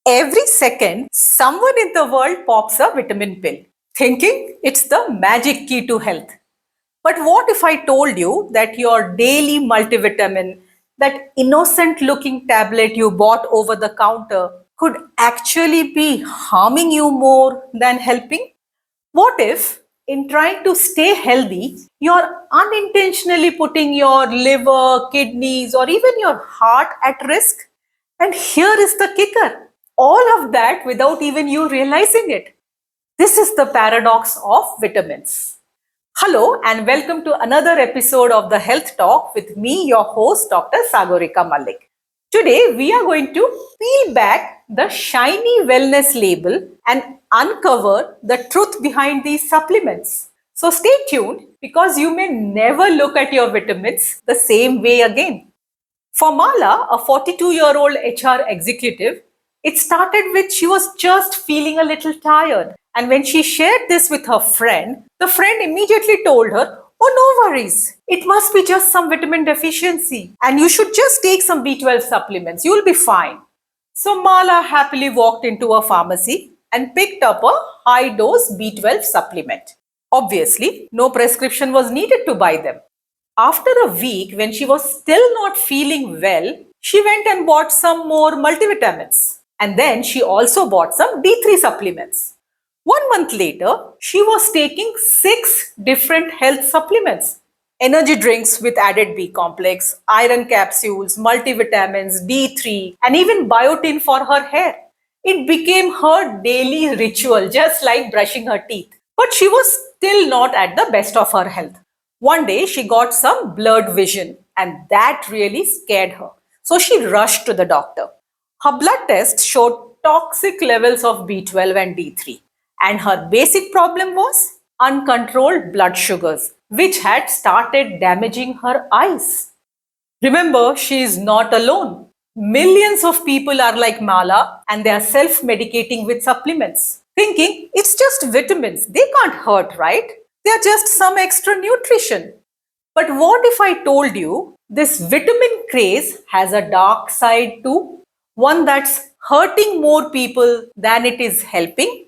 Every second, someone in the world pops a vitamin pill, thinking it's the magic key to health. But what if I told you that your daily multivitamin, that innocent looking tablet you bought over the counter, could actually be harming you more than helping? What if, in trying to stay healthy, you're unintentionally putting your liver, kidneys, or even your heart at risk? And here is the kicker, all of that without even you realizing it. This is the paradox of vitamins. Hello, and welcome to another episode of the Health Talk with me, your host, Dr. Sagorika Malik. Today, we are going to peel back the shiny wellness label and uncover the truth behind these supplements. So, stay tuned because you may never look at your vitamins the same way again. For Mala, a 42-year-old HR executive, it started with she was just feeling a little tired. And when she shared this with her friend, the friend immediately told her, "Oh, no worries. It must be just some vitamin deficiency. And you should just take some B12 supplements. You'll be fine." So Mala happily walked into a pharmacy and picked up a high dose B12 supplement. Obviously, no prescription was needed to buy them. After a week, when she was still not feeling well, she went and bought some more multivitamins. And then she also bought some D3 supplements. 1 month later, she was taking 6 different health supplements: energy drinks with added B complex, iron capsules, multivitamins, D3, and even biotin for her hair. It became her daily ritual, just like brushing her teeth. But she was still not at the best of her health. One day she got some blurred vision, and that really scared her. So she rushed to the doctor. Her blood test showed toxic levels of B12 and D3, and her basic problem was uncontrolled blood sugars, which had started damaging her eyes. Remember, she is not alone. Millions of people are like Mala and they are self medicating with supplements, thinking it's just vitamins. They can't hurt, right? They are just some extra nutrition. But what if I told you this vitamin craze has a dark side too? One that's hurting more people than it is helping?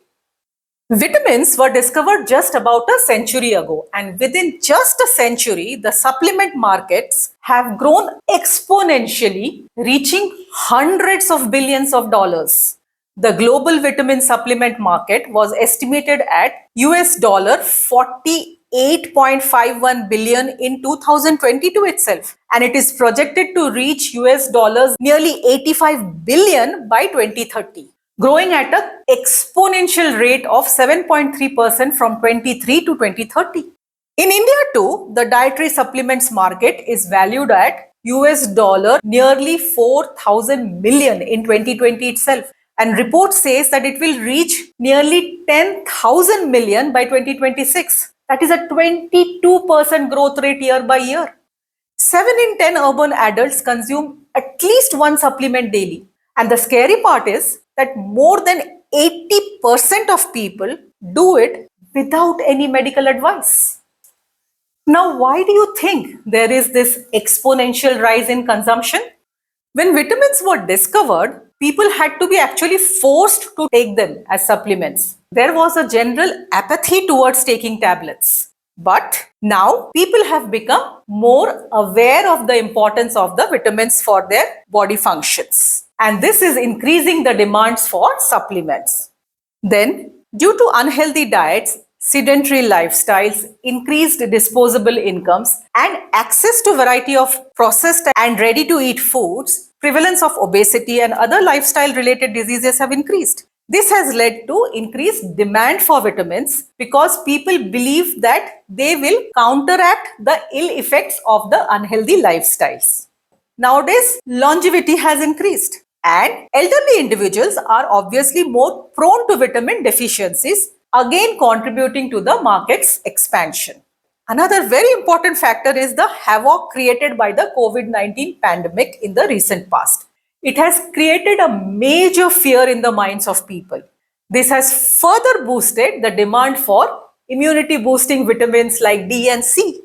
Vitamins were discovered just about a century ago, and within just a century, the supplement markets have grown exponentially, reaching hundreds of billions of dollars. The global vitamin supplement market was estimated at US dollar 48.51 billion in 2022 itself, and it is projected to reach US dollars nearly 85 billion by 2030, growing at an exponential rate of 7.3% from 23 to 2030. In India too, the dietary supplements market is valued at US dollar nearly 4,000 million in 2020 itself. And report says that it will reach nearly 10,000 million by 2026. That is a 22% growth rate year by year. 7 in 10 urban adults consume at least one supplement daily. And the scary part is that more than 80% of people do it without any medical advice. Now, why do you think there is this exponential rise in consumption? When vitamins were discovered, people had to be actually forced to take them as supplements. There was a general apathy towards taking tablets. But now people have become more aware of the importance of the vitamins for their body functions. And this is increasing the demands for supplements. Then, due to unhealthy diets, sedentary lifestyles, increased disposable incomes, and access to variety of processed and ready-to-eat foods, prevalence of obesity and other lifestyle-related diseases have increased. This has led to increased demand for vitamins because people believe that they will counteract the ill effects of the unhealthy lifestyles. Nowadays, longevity has increased, and elderly individuals are obviously more prone to vitamin deficiencies, again contributing to the market's expansion. Another very important factor is the havoc created by the COVID-19 pandemic in the recent past. It has created a major fear in the minds of people. This has further boosted the demand for immunity boosting vitamins like D and C.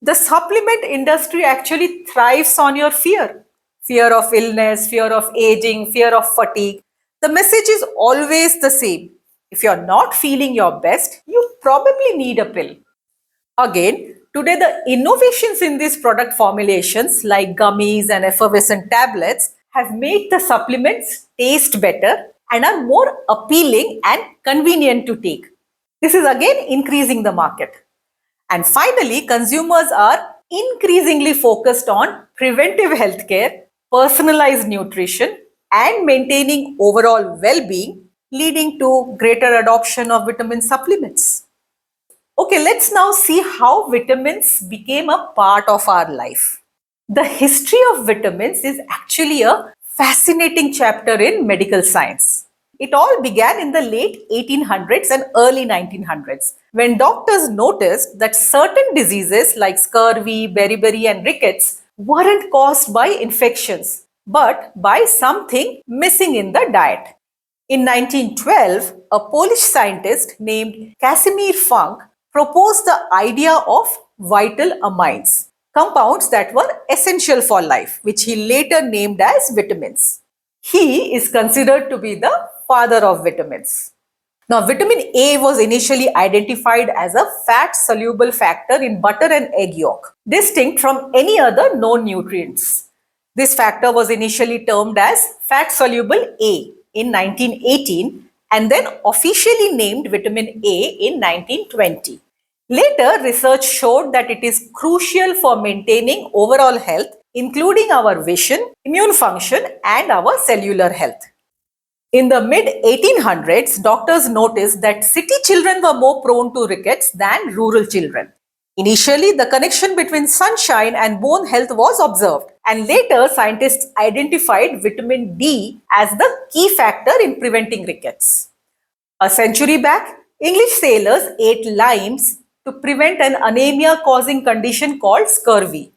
The supplement industry actually thrives on your fear of illness, fear of aging, fear of fatigue. The message is always the same. If you're not feeling your best, you probably need a pill. Again, today the innovations in these product formulations like gummies and effervescent tablets have made the supplements taste better and are more appealing and convenient to take. This is again increasing the market. And finally, consumers are increasingly focused on preventive healthcare, personalized nutrition, and maintaining overall well being, leading to greater adoption of vitamin supplements. Okay, let's now see how vitamins became a part of our life. The history of vitamins is actually a fascinating chapter in medical science. It all began in the late 1800s and early 1900s when doctors noticed that certain diseases like scurvy, beriberi, and rickets weren't caused by infections but by something missing in the diet. In 1912, a Polish scientist named Casimir Funk proposed the idea of vital amines, compounds that were essential for life, which he later named as vitamins. He is considered to be the father of vitamins. Now, vitamin A was initially identified as a fat soluble factor in butter and egg yolk, distinct from any other known nutrients. This factor was initially termed as fat soluble A in 1918 and then officially named vitamin A in 1920. Later, research showed that it is crucial for maintaining overall health, including our vision, immune function, and our cellular health. In the mid 1800s, doctors noticed that city children were more prone to rickets than rural children. Initially, the connection between sunshine and bone health was observed, and later scientists identified vitamin D as the key factor in preventing rickets. A century back, English sailors ate limes to prevent an anemia causing condition called scurvy.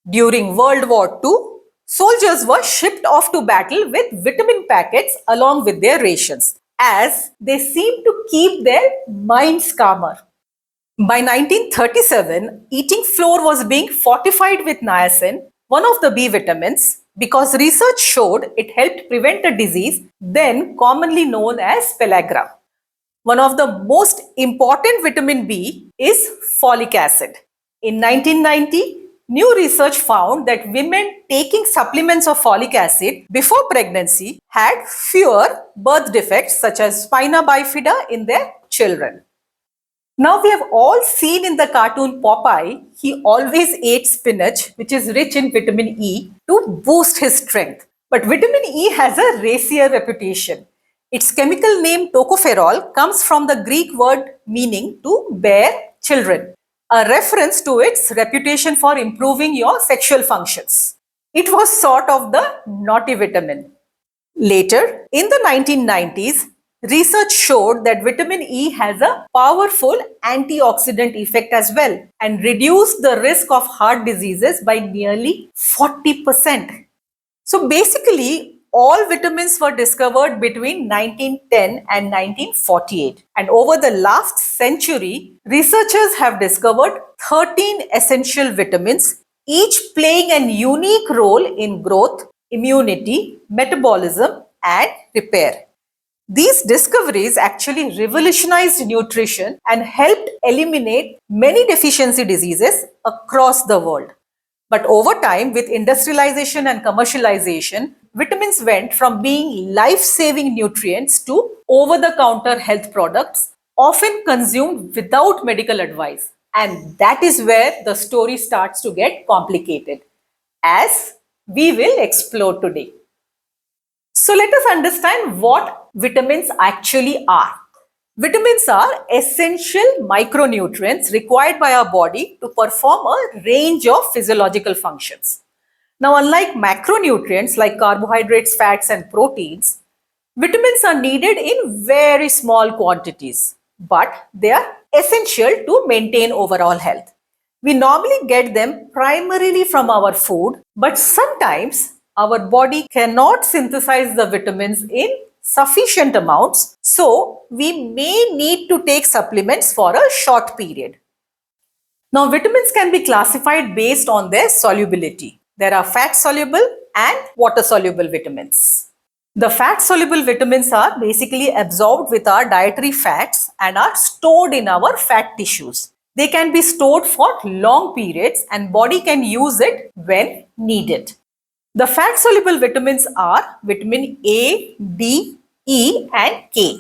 During World War II, soldiers were shipped off to battle with vitamin packets along with their rations, as they seemed to keep their minds calmer. By 1937, eating flour was being fortified with niacin, one of the B vitamins, because research showed it helped prevent a disease then commonly known as pellagra. One of the most important vitamin B is folic acid. In 1990, new research found that women taking supplements of folic acid before pregnancy had fewer birth defects such as spina bifida in their children. Now we have all seen in the cartoon Popeye, he always ate spinach, which is rich in vitamin E, to boost his strength. But vitamin E has a racier reputation. Its chemical name tocopherol comes from the Greek word meaning to bear children, a reference to its reputation for improving your sexual functions. It was sort of the naughty vitamin. Later, in the 1990s, research showed that vitamin E has a powerful antioxidant effect as well and reduced the risk of heart diseases by nearly 40%. So basically, all vitamins were discovered between 1910 and 1948. And over the last century, researchers have discovered 13 essential vitamins, each playing a unique role in growth, immunity, metabolism, and repair. These discoveries actually revolutionized nutrition and helped eliminate many deficiency diseases across the world. But over time, with industrialization and commercialization, vitamins went from being life-saving nutrients to over-the-counter health products, often consumed without medical advice. And that is where the story starts to get complicated, as we will explore today. So let us understand what vitamins actually are. Vitamins are essential micronutrients required by our body to perform a range of physiological functions. Now, unlike macronutrients like carbohydrates, fats, and proteins, vitamins are needed in very small quantities, but they are essential to maintain overall health. We normally get them primarily from our food, but sometimes our body cannot synthesize the vitamins in sufficient amounts, so we may need to take supplements for a short period. Now, vitamins can be classified based on their solubility. There are fat soluble and water soluble vitamins. The fat-soluble vitamins are basically absorbed with our dietary fats and are stored in our fat tissues. They can be stored for long periods and body can use it when needed. The fat-soluble vitamins are vitamin A, D, E and K.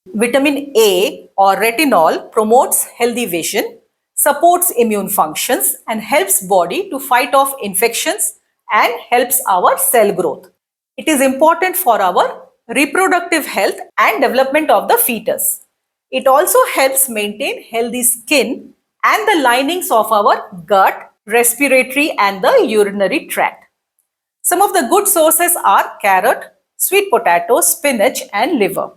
Vitamin A or retinol promotes healthy vision, supports immune functions and helps body to fight off infections and helps our cell growth. It is important for our reproductive health and development of the fetus. It also helps maintain healthy skin and the linings of our gut, respiratory and the urinary tract. Some of the good sources are carrot, sweet potato, spinach and liver.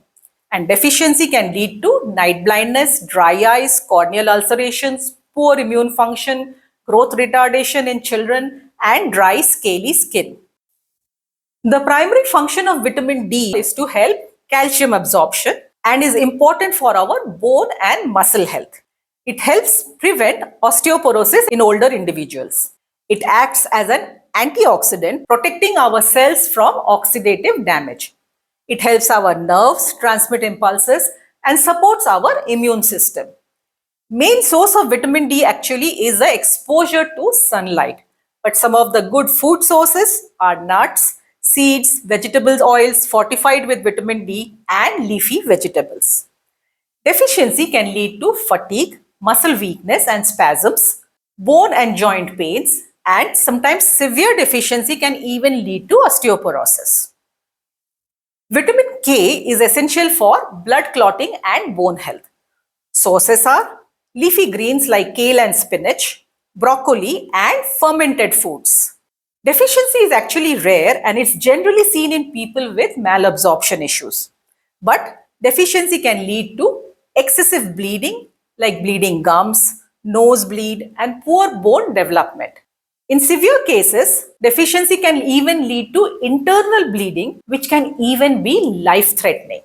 And deficiency can lead to night blindness, dry eyes, corneal ulcerations, poor immune function, growth retardation in children and dry scaly skin. The primary function of vitamin D is to help calcium absorption and is important for our bone and muscle health. It helps prevent osteoporosis in older individuals. It acts as an antioxidant, protecting our cells from oxidative damage. It helps our nerves transmit impulses and supports our immune system. Main source of vitamin D actually is the exposure to sunlight. But some of the good food sources are nuts, seeds, vegetables, oils fortified with vitamin D and leafy vegetables. Deficiency can lead to fatigue, muscle weakness and spasms, bone and joint pains, and sometimes severe deficiency can even lead to osteoporosis. Vitamin K is essential for blood clotting and bone health. Sources are leafy greens like kale and spinach, broccoli, and fermented foods. Deficiency is actually rare and it's generally seen in people with malabsorption issues. But deficiency can lead to excessive bleeding like bleeding gums, nosebleed, and poor bone development. In severe cases, deficiency can even lead to internal bleeding, which can even be life-threatening.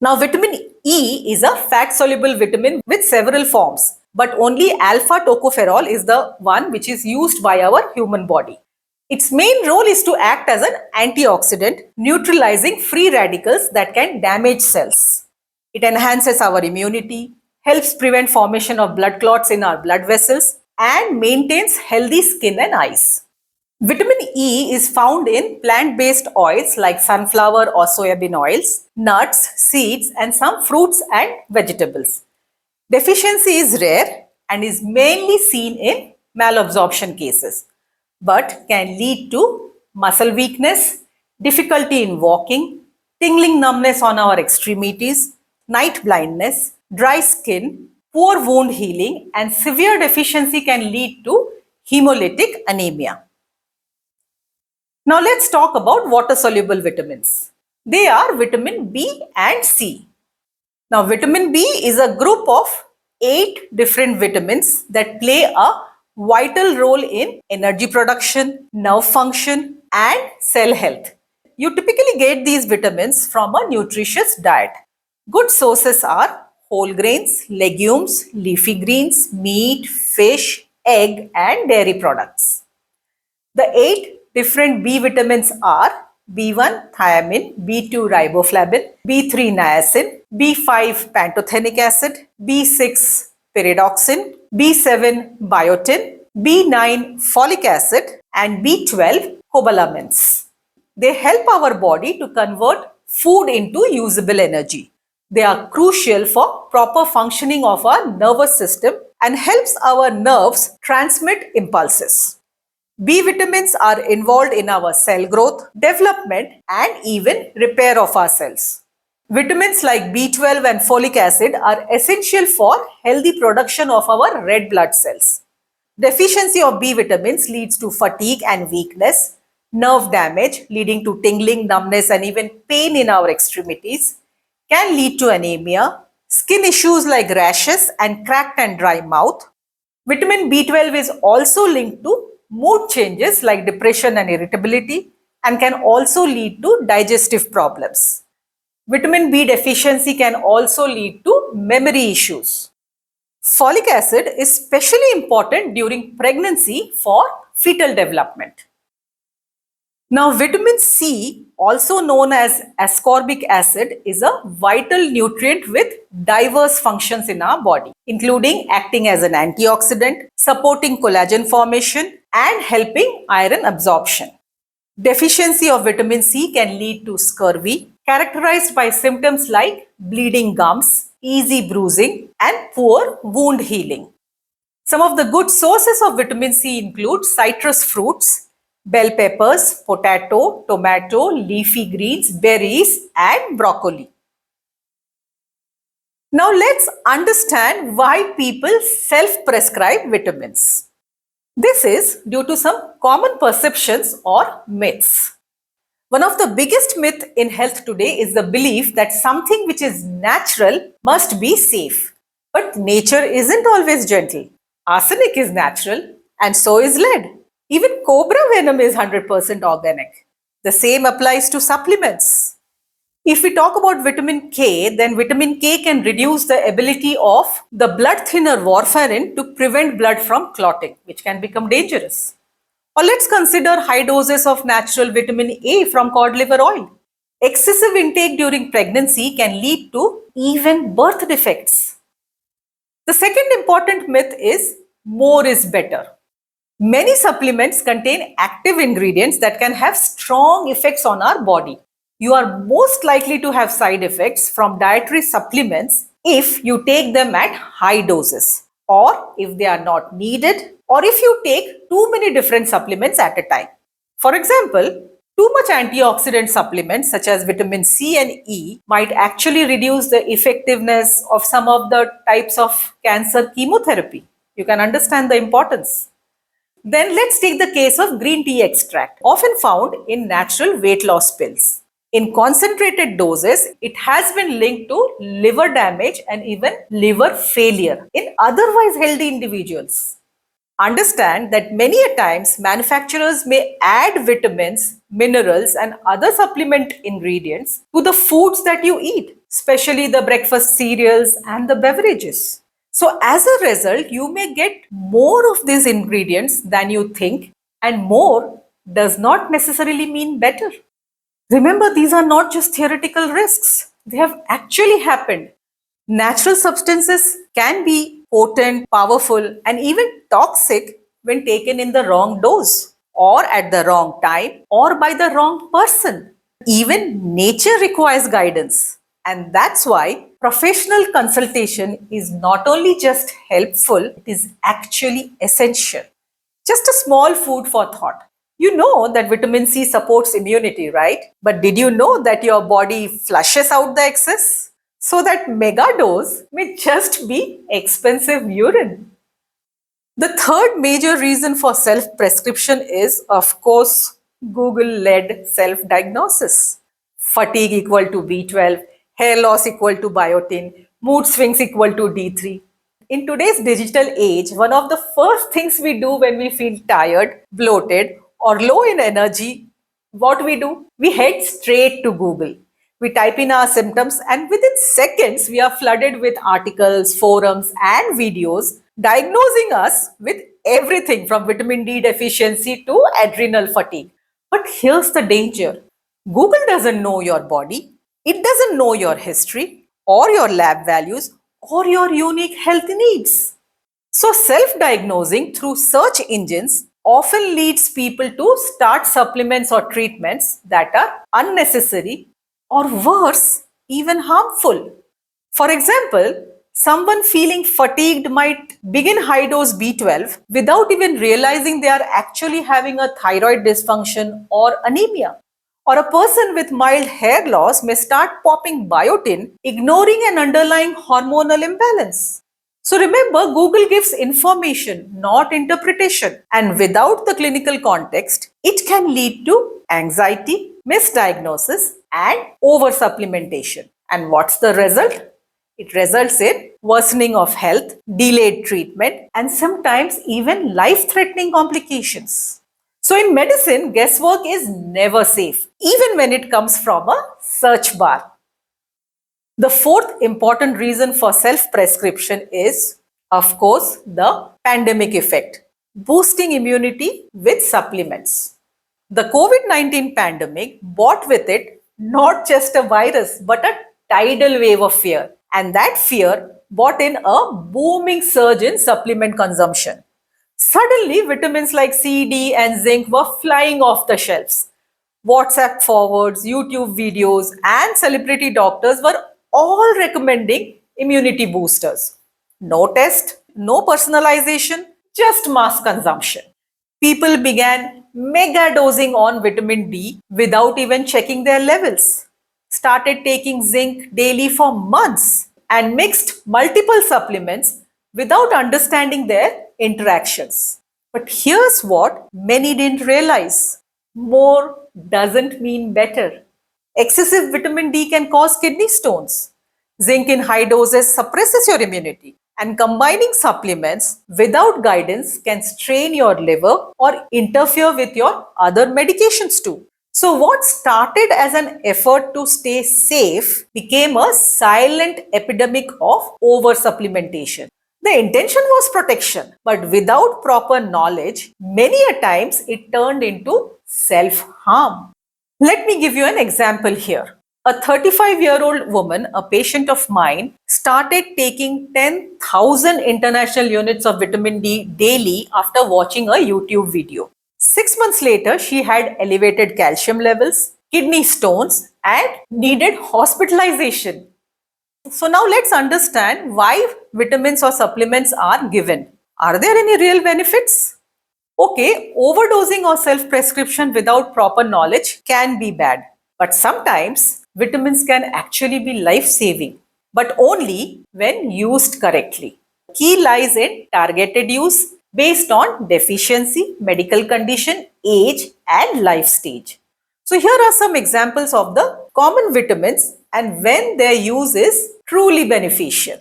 Now, vitamin E is a fat-soluble vitamin with several forms, but only alpha tocopherol is the one which is used by our human body. Its main role is to act as an antioxidant, neutralizing free radicals that can damage cells. It enhances our immunity, helps prevent formation of blood clots in our blood vessels, and maintains healthy skin and eyes. Vitamin E is found in plant-based oils like sunflower or soybean oils, nuts, seeds, and some fruits and vegetables. Deficiency is rare and is mainly seen in malabsorption cases, but can lead to muscle weakness, difficulty in walking, tingling numbness on our extremities, night blindness, dry skin, poor wound healing, and severe deficiency can lead to hemolytic anemia. Now let's talk about water-soluble vitamins. They are vitamin B and C. Now vitamin B is a group of 8 different vitamins that play a vital role in energy production, nerve function, and cell health. You typically get these vitamins from a nutritious diet. Good sources are whole grains, legumes, leafy greens, meat, fish, egg, and dairy products. The 8 different B vitamins are B1 thiamine, B2 riboflavin, B3 niacin, B5 pantothenic acid, B6 pyridoxine, B7 biotin, B9 folic acid, and B12 cobalamins. They help our body to convert food into usable energy. They are crucial for proper functioning of our nervous system and helps our nerves transmit impulses. B vitamins are involved in our cell growth, development, and even repair of our cells. Vitamins like B12 and folic acid are essential for healthy production of our red blood cells. Deficiency of B vitamins leads to fatigue and weakness, nerve damage leading to tingling, numbness, and even pain in our extremities, can lead to anemia, skin issues like rashes and cracked and dry mouth. Vitamin B12 is also linked to mood changes like depression and irritability and can also lead to digestive problems. Vitamin B deficiency can also lead to memory issues. Folic acid is especially important during pregnancy for fetal development. Now, vitamin C, also known as ascorbic acid, is a vital nutrient with diverse functions in our body, including acting as an antioxidant, supporting collagen formation, and helping iron absorption. Deficiency of vitamin C can lead to scurvy, characterized by symptoms like bleeding gums, easy bruising, and poor wound healing. Some of the good sources of vitamin C include citrus fruits, bell peppers, potato, tomato, leafy greens, berries, and broccoli. Now let's understand why people self-prescribe vitamins. This is due to some common perceptions or myths. One of the biggest myths in health today is the belief that something which is natural must be safe. But nature isn't always gentle. Arsenic is natural and so is lead. Even cobra venom is 100% organic. The same applies to supplements. If we talk about vitamin K, then vitamin K can reduce the ability of the blood thinner warfarin to prevent blood from clotting, which can become dangerous. Or let's consider high doses of natural vitamin A from cod liver oil. Excessive intake during pregnancy can lead to even birth defects. The second important myth is more is better. Many supplements contain active ingredients that can have strong effects on our body. You are most likely to have side effects from dietary supplements if you take them at high doses, or if they are not needed, or if you take too many different supplements at a time. For example, too much antioxidant supplements such as vitamin C and E might actually reduce the effectiveness of some of the types of cancer chemotherapy. You can understand the importance. Then let's take the case of green tea extract, often found in natural weight loss pills. In concentrated doses, it has been linked to liver damage and even liver failure in otherwise healthy individuals. Understand that many a times manufacturers may add vitamins, minerals, and other supplement ingredients to the foods that you eat, especially the breakfast cereals and the beverages. So, as a result, you may get more of these ingredients than you think, and more does not necessarily mean better. Remember, these are not just theoretical risks, they have actually happened. Natural substances can be potent, powerful, and even toxic when taken in the wrong dose, or at the wrong time, or by the wrong person. Even nature requires guidance. And that's why professional consultation is not only just helpful, it is actually essential. Just a small food for thought. You know that vitamin C supports immunity, right? But did you know that your body flushes out the excess? So that mega dose may just be expensive urine. The third major reason for self prescription is, of course, Google led self diagnosis. Fatigue equal to B12, hair loss equal to biotin, mood swings equal to D3. In today's digital age, one of the first things we do when we feel tired, bloated, or low in energy, what we do? We head straight to Google. We type in our symptoms, and within seconds, we are flooded with articles, forums, and videos diagnosing us with everything from vitamin D deficiency to adrenal fatigue. But here's the danger: Google doesn't know your body, it doesn't know your history, or your lab values, or your unique health needs. So, self diagnosing through search engines often leads people to start supplements or treatments that are unnecessary or worse, even harmful. For example, someone feeling fatigued might begin high dose B12 without even realizing they are actually having a thyroid dysfunction or anemia. Or a person with mild hair loss may start popping biotin, ignoring an underlying hormonal imbalance. So remember, Google gives information, not interpretation. And without the clinical context, it can lead to anxiety, misdiagnosis, and oversupplementation. And what's the result? It results in worsening of health, delayed treatment, and sometimes even life threatening complications. So, in medicine, guesswork is never safe, even when it comes from a search bar. The fourth important reason for self prescription is, of course, the pandemic effect, boosting immunity with supplements. The COVID 19 pandemic brought with it not just a virus, but a tidal wave of fear. And that fear brought in a booming surge in supplement consumption. Suddenly, vitamins like C, D, and zinc were flying off the shelves. WhatsApp forwards, YouTube videos, and celebrity doctors were all recommending immunity boosters. No test, no personalization, just mass consumption. People began mega dosing on vitamin D without even checking their levels, started taking zinc daily for months, and mixed multiple supplements without understanding their interactions. But here's what many didn't realize: more doesn't mean better. Excessive vitamin D can cause kidney stones. Zinc in high doses suppresses your immunity, and combining supplements without guidance can strain your liver or interfere with your other medications too. So, what started as an effort to stay safe became a silent epidemic of oversupplementation. The intention was protection, but without proper knowledge, many a times it turned into self harm. Let me give you an example here. A 35-year-old woman, a patient of mine, started taking 10,000 international units of vitamin D daily after watching a YouTube video. 6 months later, she had elevated calcium levels, kidney stones, and needed hospitalization. So, now let's understand why vitamins or supplements are given. Are there any real benefits? Okay, overdosing or self prescription without proper knowledge can be bad, but sometimes vitamins can actually be life saving, but only when used correctly. Key lies in targeted use based on deficiency, medical condition, age, and life stage. So, here are some examples of the common vitamins and when their use is truly beneficial.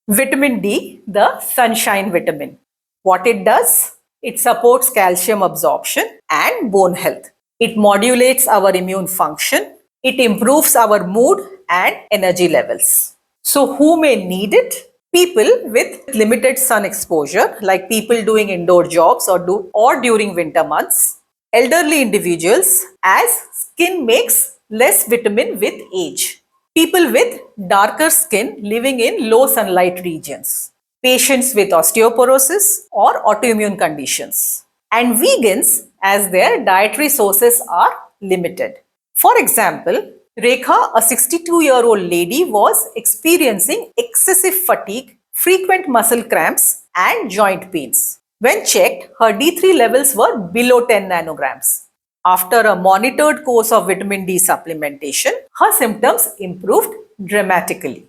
Vitamin D, the sunshine vitamin. What it does? It supports calcium absorption and bone health. It modulates our immune function. It improves our mood and energy levels. So, who may need it? People with limited sun exposure, like people doing indoor jobs or during winter months. Elderly individuals, as skin makes less vitamin with age. People with darker skin living in low sunlight regions, patients with osteoporosis or autoimmune conditions, and vegans as their dietary sources are limited. For example, Rekha, a 62-year-old lady, was experiencing excessive fatigue, frequent muscle cramps, and joint pains. When checked, her D3 levels were below 10 nanograms. After a monitored course of vitamin D supplementation, her symptoms improved dramatically.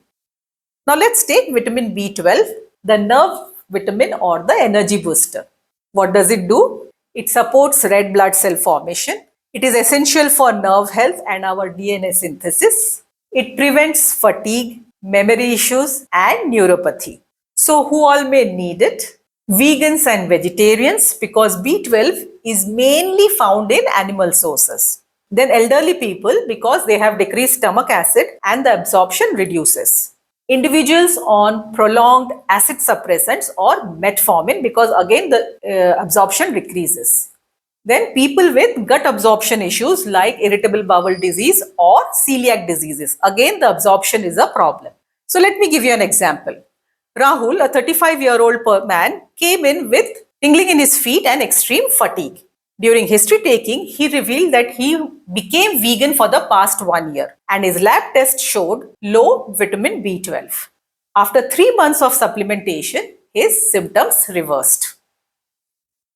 Now let's take vitamin B12, the nerve vitamin or the energy booster. What does it do? It supports red blood cell formation. It is essential for nerve health and our DNA synthesis. It prevents fatigue, memory issues, and neuropathy. So, who all may need it? Vegans and vegetarians, because B12 is mainly found in animal sources. Then elderly people, because they have decreased stomach acid and the absorption reduces. Individuals on prolonged acid suppressants or metformin, because again the absorption decreases. Then people with gut absorption issues like irritable bowel disease or celiac diseases. Again, the absorption is a problem. So let me give you an example. Rahul, a 35-year-old man, came in with tingling in his feet and extreme fatigue. During history taking, he revealed that he became vegan for the past 1 year and his lab test showed low vitamin B12. After 3 months of supplementation, his symptoms reversed.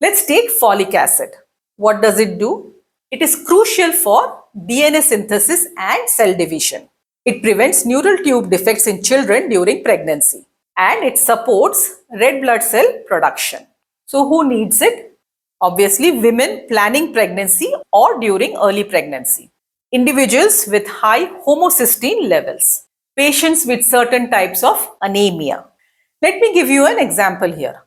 Let's take folic acid. What does it do? It is crucial for DNA synthesis and cell division. It prevents neural tube defects in children during pregnancy and it supports red blood cell production. So, who needs it? Obviously, women planning pregnancy or during early pregnancy, individuals with high homocysteine levels, patients with certain types of anemia. Let me give you an example here.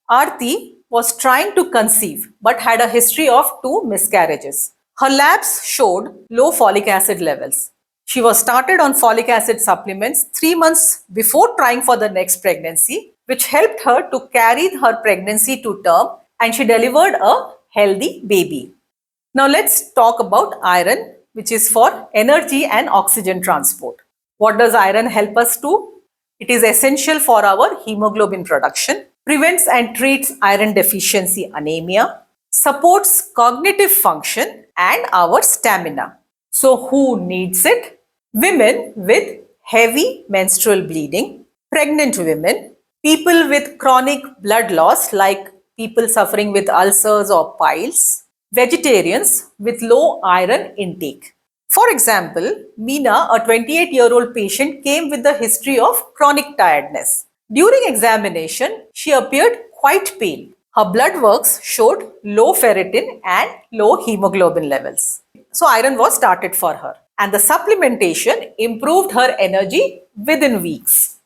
Aarti was trying to conceive but had a history of 2 miscarriages. Her labs showed low folic acid levels. She was started on folic acid supplements 3 months before trying for the next pregnancy, which helped her to carry her pregnancy to term and she delivered a healthy baby. Now let's talk about iron, which is for energy and oxygen transport. What does iron help us do? It is essential for our hemoglobin production, prevents and treats iron deficiency anemia, supports cognitive function and our stamina. So who needs it? Women with heavy menstrual bleeding, pregnant women, people with chronic blood loss like people suffering with ulcers or piles, vegetarians with low iron intake. For example, Meena, a 28-year-old patient, came with a history of chronic tiredness. During examination, she appeared quite pale. Her blood works showed low ferritin and low hemoglobin levels. So, iron was started for her, and the supplementation improved her energy within weeks.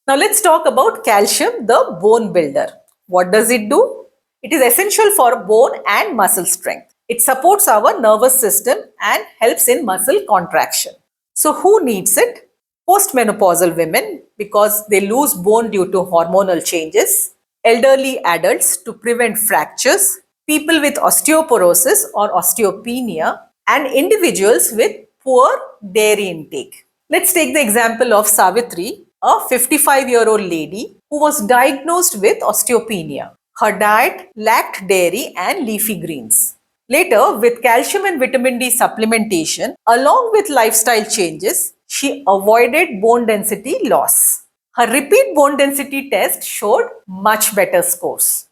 Now let's talk about calcium, the bone builder. What does it do? It is essential for bone and muscle strength. It supports our nervous system and helps in muscle contraction. So who needs it? Postmenopausal women because they lose bone due to hormonal changes, elderly adults to prevent fractures, people with osteoporosis or osteopenia, and individuals with poor dairy intake. Let's take the example of Savitri, a 55-year-old lady who was diagnosed with osteopenia. Her diet lacked dairy and leafy greens. Later, with calcium and vitamin D supplementation, along with lifestyle changes, she avoided bone density loss. Her repeat bone density test showed much better scores.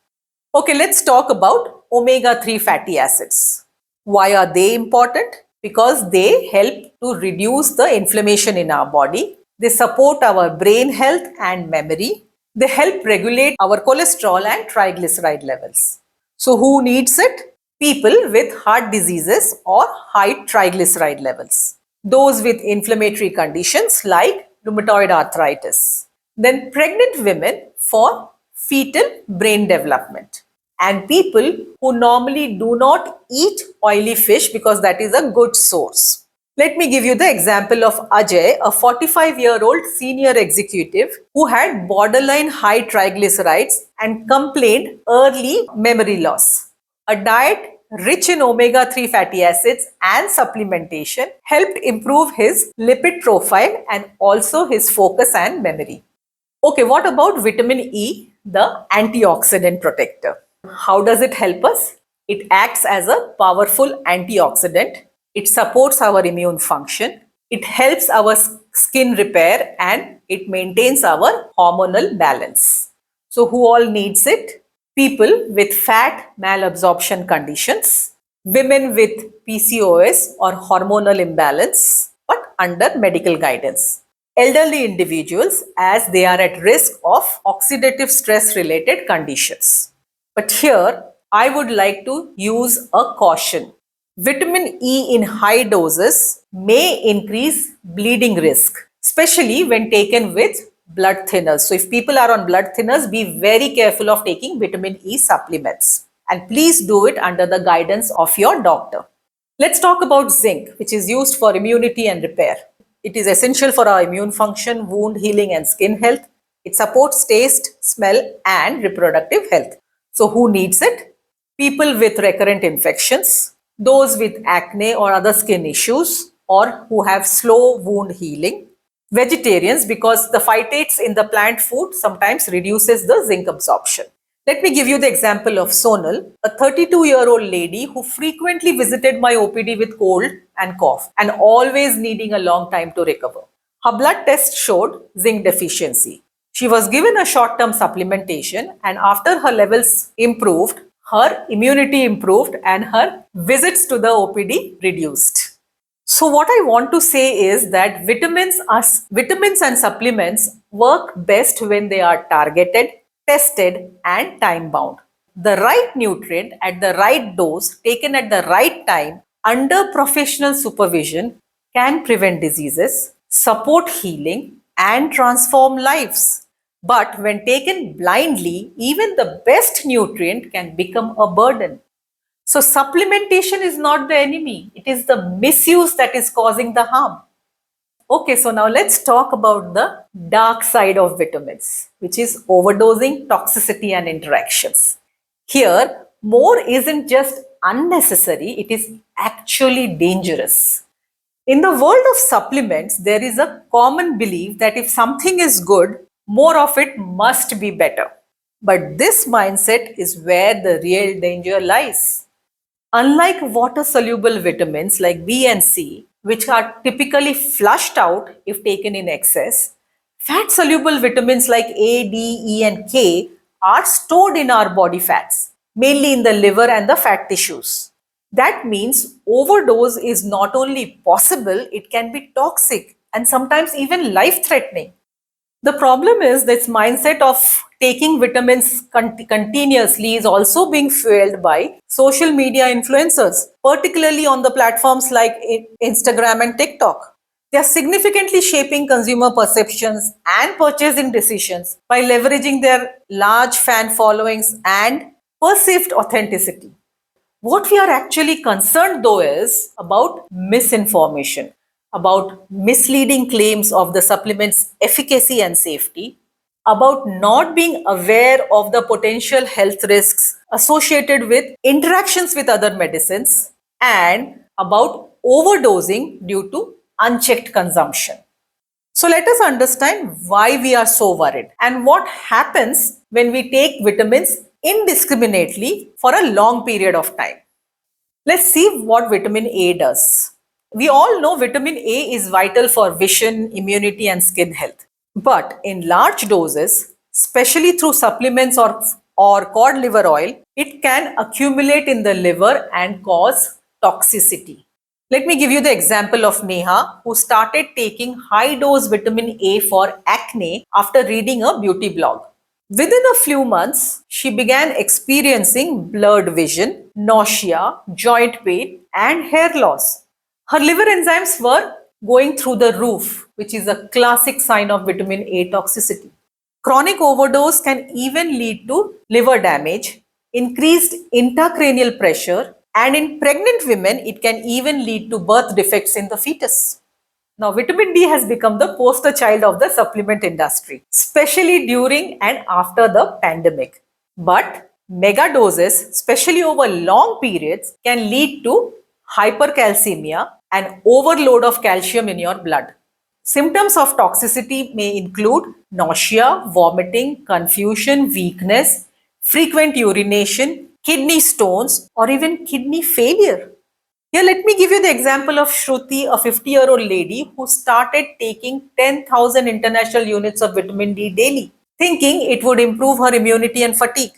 Okay, let's talk about omega-3 fatty acids. Why are they important? Because they help to reduce the inflammation in our body. They support our brain health and memory. They help regulate our cholesterol and triglyceride levels. So who needs it? People with heart diseases or high triglyceride levels. Those with inflammatory conditions like rheumatoid arthritis. Then pregnant women for fetal brain development, and people who normally do not eat oily fish because that is a good source. Let me give you the example of Ajay, a 45-year-old senior executive who had borderline high triglycerides and complained early memory loss. A diet rich in omega-3 fatty acids and supplementation helped improve his lipid profile and also his focus and memory. Okay, what about vitamin E, the antioxidant protector? How does it help us? It acts as a powerful antioxidant. It supports our immune function. It helps our skin repair and it maintains our hormonal balance. So, who all needs it? People with fat malabsorption conditions, women with PCOS or hormonal imbalance, but under medical guidance, elderly individuals as they are at risk of oxidative stress related conditions. But here, I would like to use a caution. Vitamin E in high doses may increase bleeding risk, especially when taken with blood thinners. So, if people are on blood thinners, be very careful of taking vitamin E supplements. And please do it under the guidance of your doctor. Let's talk about zinc, which is used for immunity and repair. It is essential for our immune function, wound healing, and skin health. It supports taste, smell, and reproductive health. So, who needs it? People with recurrent infections, those with acne or other skin issues, or who have slow wound healing. Vegetarians, because the phytates in the plant food sometimes reduces the zinc absorption. Let me give you the example of Sonal, a 32-year-old lady who frequently visited my OPD with cold and cough and always needing a long time to recover. Her blood test showed zinc deficiency. She was given a short-term supplementation, and after her levels improved, her immunity improved and her visits to the OPD reduced. So what I want to say is that vitamins and supplements work best when they are targeted, tested and time bound. The right nutrient at the right dose taken at the right time under professional supervision can prevent diseases, support healing and transform lives. But when taken blindly, even the best nutrient can become a burden. So supplementation is not the enemy. It is the misuse that is causing the harm. Okay, so now let's talk about the dark side of vitamins, which is overdosing, toxicity and interactions. Here, more isn't just unnecessary, it is actually dangerous. In the world of supplements, there is a common belief that if something is good, more of it must be better. But this mindset is where the real danger lies. Unlike water soluble vitamins like B and C, which are typically flushed out if taken in excess, fat soluble vitamins like A, D, E, and K are stored in our body fats, mainly in the liver and the fat tissues. That means overdose is not only possible, it can be toxic and sometimes even life threatening. The problem is this mindset of taking vitamins continuously is also being fueled by social media influencers, particularly on the platforms like Instagram and TikTok. They are significantly shaping consumer perceptions and purchasing decisions by leveraging their large fan followings and perceived authenticity. What we are actually concerned though is about misinformation, about misleading claims of the supplement's efficacy and safety, about not being aware of the potential health risks associated with interactions with other medicines, and about overdosing due to unchecked consumption. So let us understand why we are so worried and what happens when we take vitamins indiscriminately for a long period of time. Let's see what vitamin A does. We all know vitamin A is vital for vision, immunity, and skin health. But in large doses, especially through supplements or cod liver oil, it can accumulate in the liver and cause toxicity. Let me give you the example of Neha, who started taking high dose vitamin A for acne after reading a beauty blog. Within a few months, she began experiencing blurred vision, nausea, joint pain, and hair loss. Her liver enzymes were going through the roof, which is a classic sign of vitamin A toxicity. Chronic overdose can even lead to liver damage, increased intracranial pressure, and in pregnant women, it can even lead to birth defects in the fetus. Now, vitamin D has become the poster child of the supplement industry, especially during and after the pandemic. But mega doses, especially over long periods, can lead to hypercalcemia and overload of calcium in your blood. Symptoms of toxicity may include nausea, vomiting, confusion, weakness, frequent urination, kidney stones, or even kidney failure. Here, let me give you the example of Shruti, a 50-year-old lady who started taking 10,000 international units of vitamin D daily, thinking it would improve her immunity and fatigue.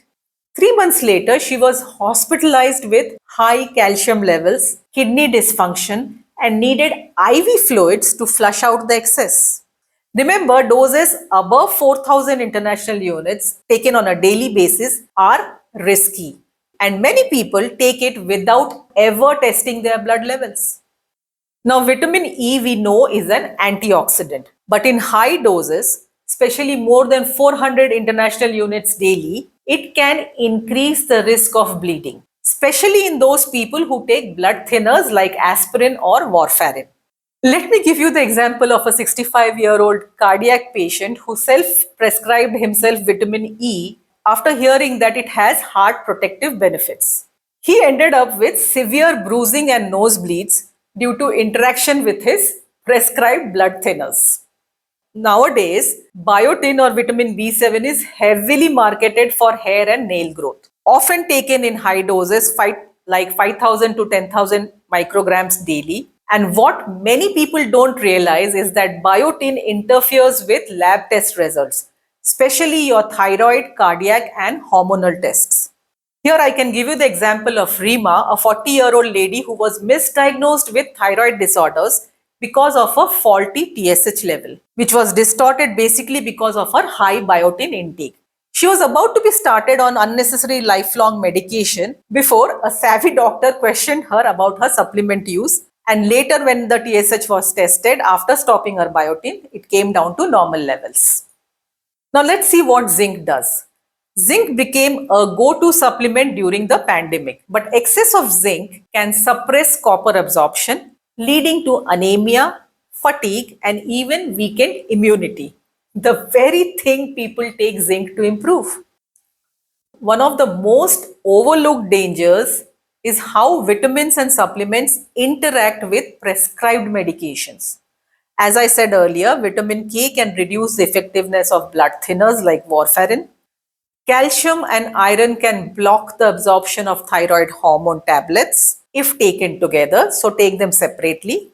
3 months later, she was hospitalized with high calcium levels, kidney dysfunction, and needed IV fluids to flush out the excess. Remember, doses above 4,000 international units taken on a daily basis are risky, and many people take it without ever testing their blood levels. Now, vitamin E we know is an antioxidant, but in high doses, especially more than 400 international units daily, it can increase the risk of bleeding, especially in those people who take blood thinners like aspirin or warfarin. Let me give you the example of a 65-year-old cardiac patient who self-prescribed himself vitamin E after hearing that it has heart protective benefits. He ended up with severe bruising and nosebleeds due to interaction with his prescribed blood thinners. Nowadays, biotin or vitamin B7 is heavily marketed for hair and nail growth, often taken in high doses, like 5,000 to 10,000 micrograms daily. And what many people don't realize is that biotin interferes with lab test results, especially your thyroid, cardiac, and hormonal tests. Here I can give you the example of Rima, a 40-year-old lady who was misdiagnosed with thyroid disorders because of a faulty TSH level, which was distorted basically because of her high biotin intake. She was about to be started on unnecessary lifelong medication before a savvy doctor questioned her about her supplement use. And later, when the TSH was tested after stopping her biotin, it came down to normal levels. Now, let's see what zinc does. Zinc became a go-to supplement during the pandemic, but excess of zinc can suppress copper absorption, leading to anemia, fatigue, and even weakened immunity. The very thing people take zinc to improve. One of the most overlooked dangers is how vitamins and supplements interact with prescribed medications. As I said earlier, vitamin K can reduce the effectiveness of blood thinners like warfarin. Calcium and iron can block the absorption of thyroid hormone tablets if taken together, so take them separately.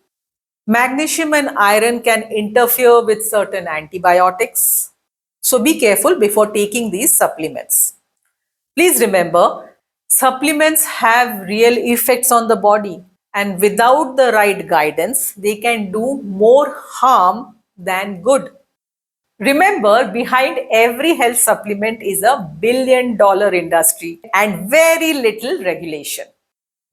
Magnesium and iron can interfere with certain antibiotics. So be careful before taking these supplements. Please remember, supplements have real effects on the body, and without the right guidance, they can do more harm than good. Remember, behind every health supplement is a billion-dollar industry and very little regulation.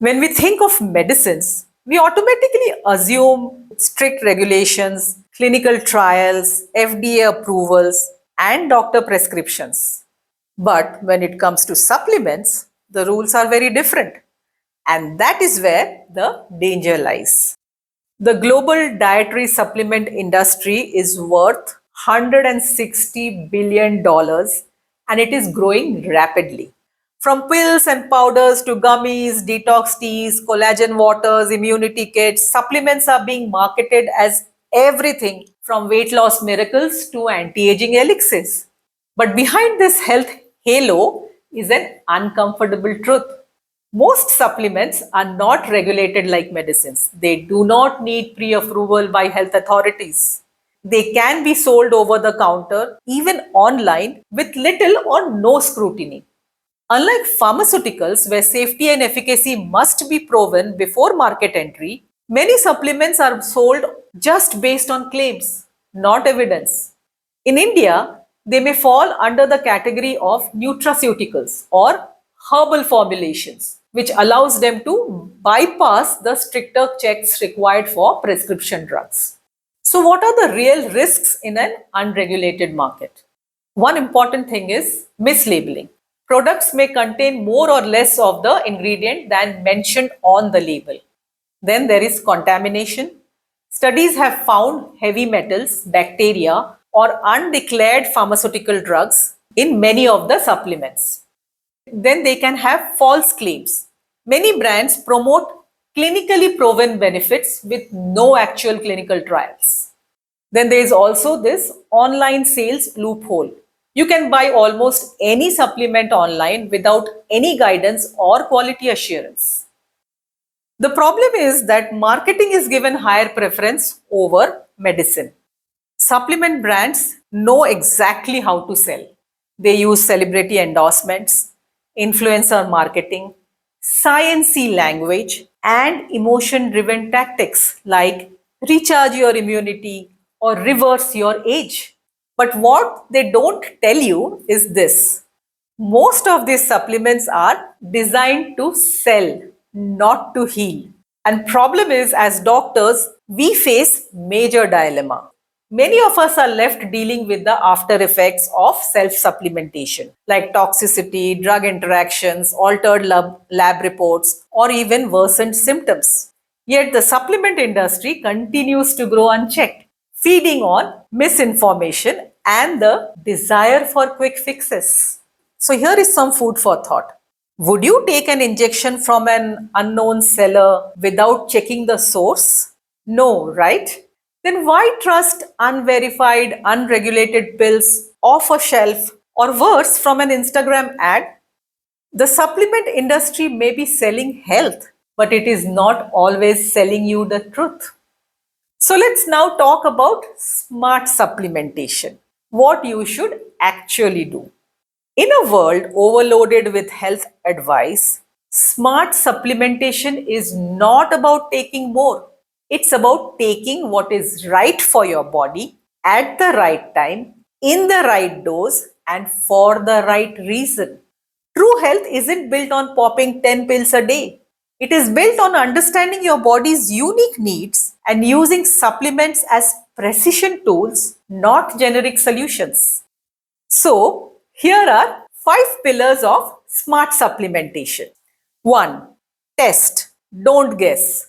When we think of medicines, we automatically assume strict regulations, clinical trials, FDA approvals, and doctor prescriptions. But when it comes to supplements, the rules are very different. And that is where the danger lies. The global dietary supplement industry is worth $160 billion dollars, and it is growing rapidly. From pills and powders to gummies, detox teas, collagen waters, immunity kits, supplements are being marketed as everything from weight loss miracles to anti aging elixirs. But behind this health halo is an uncomfortable truth. Most supplements are not regulated like medicines. They do not need pre approval by health authorities. They can be sold over the counter, even online, with little or no scrutiny. Unlike pharmaceuticals, where safety and efficacy must be proven before market entry, many supplements are sold just based on claims, not evidence. In India, they may fall under the category of nutraceuticals or herbal formulations, which allows them to bypass the stricter checks required for prescription drugs. So, what are the real risks in an unregulated market? One important thing is mislabeling. Products may contain more or less of the ingredient than mentioned on the label. Then there is contamination. Studies have found heavy metals, bacteria, or undeclared pharmaceutical drugs in many of the supplements. Then they can have false claims. Many brands promote clinically proven benefits with no actual clinical trials. Then there is also this online sales loophole. You can buy almost any supplement online without any guidance or quality assurance. The problem is that marketing is given higher preference over medicine. Supplement brands know exactly how to sell. They use celebrity endorsements, influencer marketing, sciencey language, and emotion driven tactics like recharge your immunity or reverse your age. But what they don't tell you is this: most of these supplements are designed to sell, not to heal. And problem is, as doctors, we face major dilemma. Many of us are left dealing with the after effects of self supplementation, like toxicity, drug interactions, altered lab reports, or even worsened symptoms. Yet the supplement industry continues to grow unchecked, feeding on misinformation and the desire for quick fixes. So, here is some food for thought. Would you take an injection from an unknown seller without checking the source? No, right? Then why trust unverified, unregulated pills off a shelf or worse from an Instagram ad? The supplement industry may be selling health, but it is not always selling you the truth. So let's now talk about smart supplementation, what you should actually do. In a world overloaded with health advice, smart supplementation is not about taking more. It's about taking what is right for your body at the right time, in the right dose, and for the right reason. True health isn't built on popping 10 pills a day. It is built on understanding your body's unique needs and using supplements as precision tools, not generic solutions. So, here are 5 pillars of smart supplementation. 1. Test, don't guess.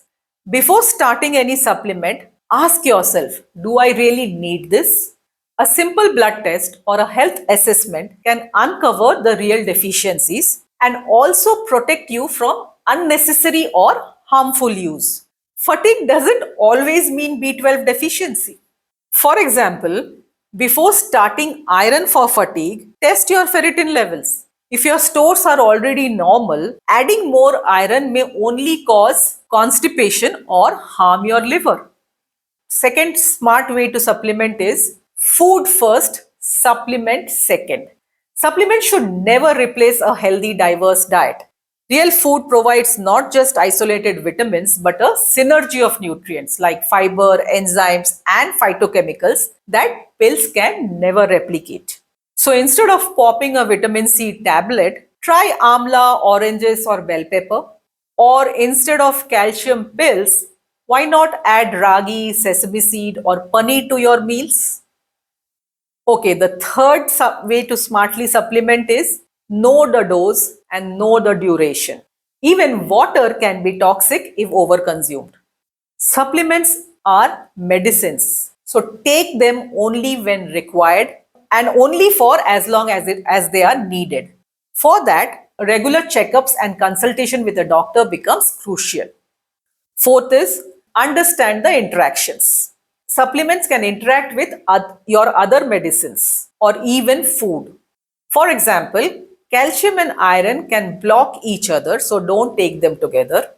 Before starting any supplement, ask yourself, do I really need this? A simple blood test or a health assessment can uncover the real deficiencies and also protect you from unnecessary or harmful use. Fatigue doesn't always mean B12 deficiency. For example, before starting iron for fatigue, test your ferritin levels. If your stores are already normal, adding more iron may only cause constipation or harm your liver. Second smart way to supplement is food first, supplement second. Supplements should never replace a healthy, diverse diet. Real food provides not just isolated vitamins but a synergy of nutrients like fiber, enzymes, and phytochemicals that pills can never replicate. So instead of popping a vitamin C tablet, try amla, oranges, or bell pepper. Or instead of calcium pills, why not add ragi, sesame seed, or paneer to your meals? Okay, the third way to smartly supplement is know the dose and know the duration. Even water can be toxic if overconsumed. Supplements are medicines, so take them only when required and only for as long as they are needed. For that, regular checkups and consultation with a doctor becomes crucial. Fourth is understand the interactions. Supplements can interact with your other medicines or even food. For example, calcium and iron can block each other, so don't take them together.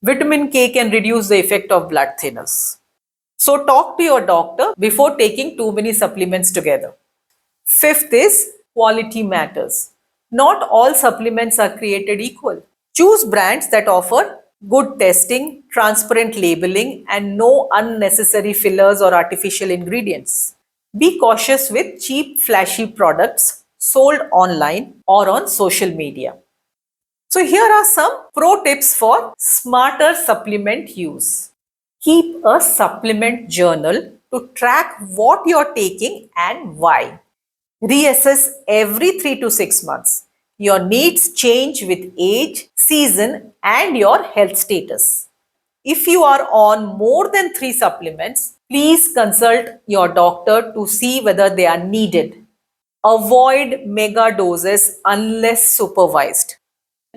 Vitamin K can reduce the effect of blood thinners. So talk to your doctor before taking too many supplements together. Fifth is quality matters. Not all supplements are created equal. Choose brands that offer good testing, transparent labeling, and no unnecessary fillers or artificial ingredients. Be cautious with cheap, flashy products sold online or on social media. So, here are some pro tips for smarter supplement use. Keep a supplement journal to track what you're taking and why. Reassess every 3 to 6 months. Your needs change with age, season, and your health status. If you are on more than 3 supplements, please consult your doctor to see whether they are needed. Avoid mega doses unless supervised.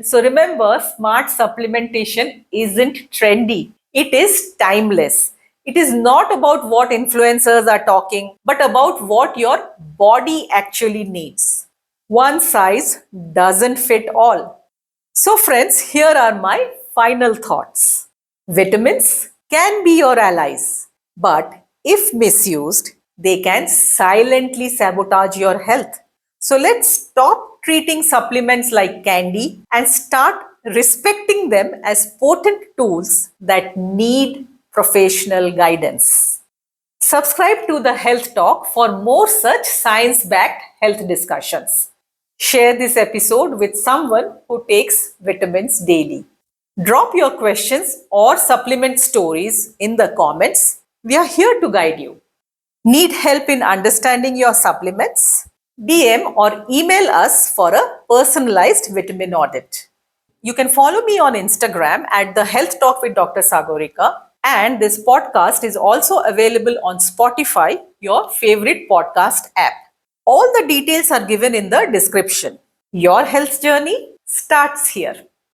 So remember, smart supplementation isn't trendy. It is timeless. It is not about what influencers are talking, but about what your body actually needs. One size doesn't fit all. So, friends, here are my final thoughts. Vitamins can be your allies, but if misused, they can silently sabotage your health. So, let's stop treating supplements like candy and start respecting them as potent tools that need professional guidance. Subscribe to the Health Talk for more such science backed health discussions. Share this episode with someone who takes vitamins daily. Drop your questions or supplement stories in the comments. We are here to guide you. Need help in understanding your supplements? DM or email us for a personalized vitamin audit. You can follow me on Instagram at the Health Talk with Dr. Sagorika. And this podcast is also available on Spotify, your favorite podcast app. All the details are given in the description. Your health journey starts here.